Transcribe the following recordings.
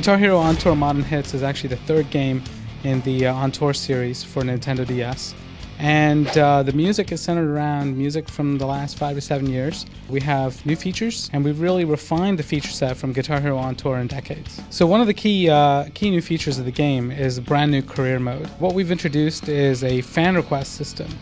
Guitar Hero On Tour Modern Hits is actually the third game in the On Tour series for Nintendo DS. And the music is centered around music from the last 5 to 7 years. We have new features, and we've really refined the feature set from Guitar Hero On Tour in decades. So one of the key new features of the game is a brand new career mode. What we've introduced is a fan request system.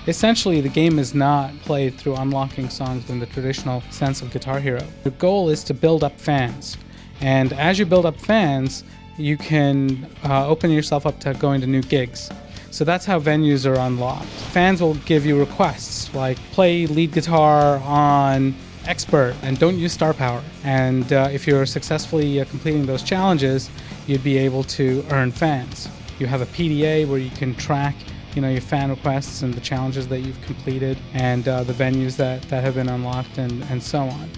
Essentially, the game is not played through unlocking songs in the traditional sense of Guitar Hero. The goal is to build up fans. And as you build up fans, you can open yourself up to going to new gigs. So that's how venues are unlocked. Fans will give you requests like play lead guitar on Expert and don't use star power. And if you're successfully completing those challenges, you'd be able to earn fans. You have a PDA where you can track your fan requests and the challenges that you've completed and the venues that have been unlocked and so on.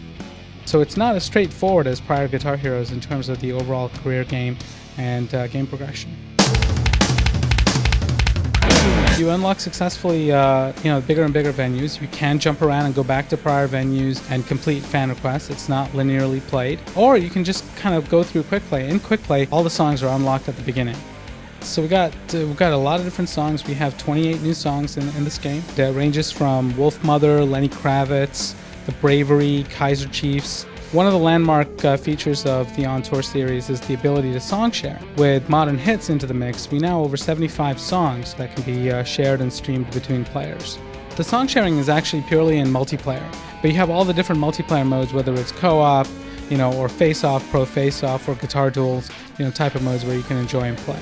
So it's not as straightforward as prior Guitar Heroes in terms of the overall career game and game progression. You unlock successfully bigger and bigger venues. You can jump around and go back to prior venues and complete fan requests. It's not linearly played. Or you can just kind of go through Quick Play. In Quick Play, all the songs are unlocked at the beginning. So we've got a lot of different songs. We have 28 new songs in this game. That ranges from Wolfmother, Lenny Kravitz, The Bravery, Kaiser Chiefs. One of the landmark features of the On Tour series is the ability to song share. With Modern Hits into the mix, we now have over 75 songs that can be shared and streamed between players. The song sharing is actually purely in multiplayer, but you have all the different multiplayer modes, whether it's co-op, or face-off, pro face-off, or guitar duels, type of modes where you can enjoy and play.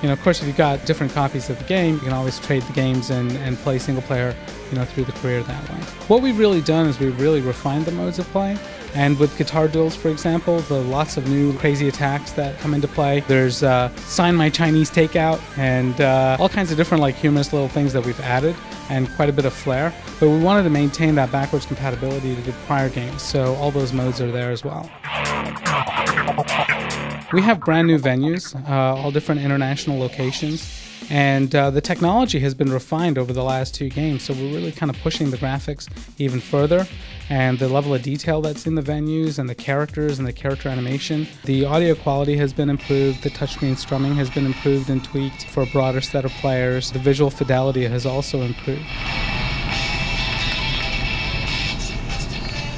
Of course, if you've got different copies of the game, you can always trade the games and play single player, through the career that way. What we've really done is we've really refined the modes of play. And with guitar duels, for example, there are lots of new crazy attacks that come into play. There's Sign My Chinese Takeout and all kinds of different humorous little things that we've added and quite a bit of flair. But we wanted to maintain that backwards compatibility to the prior games, so all those modes are there as well. We have brand new venues, all different international locations. And the technology has been refined over the last 2 games, so we're really kind of pushing the graphics even further, and the level of detail that's in the venues and the characters and the character animation. The audio quality has been improved, the touchscreen strumming has been improved and tweaked for a broader set of players. The visual fidelity has also improved.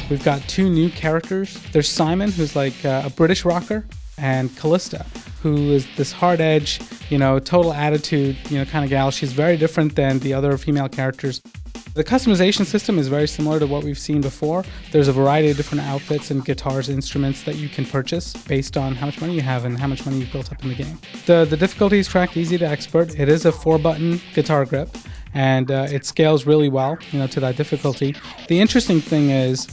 We've got 2 new characters. There's Simon, who's like a British rocker, and Callista, who is this hard edge, total attitude, kind of gal. She's very different than the other female characters. The customization system is very similar to what we've seen before. There's a variety of different outfits and guitars, instruments that you can purchase based on how much money you have and how much money you've built up in the game. The difficulty is tracked easy to expert. It is a 4-button guitar grip, and it scales really well, to that difficulty. The interesting thing is,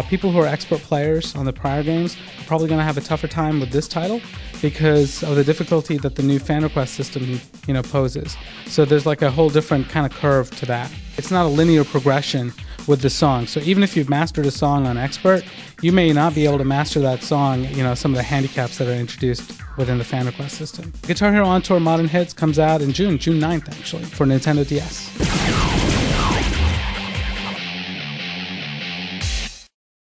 people who are expert players on the prior games are probably going to have a tougher time with this title because of the difficulty that the new fan request system, poses. So there's like a whole different kind of curve to that. It's not a linear progression with the song. So even if you've mastered a song on expert, you may not be able to master that song, some of the handicaps that are introduced within the fan request system. Guitar Hero On Tour Modern Hits comes out in June 9th actually, for Nintendo DS.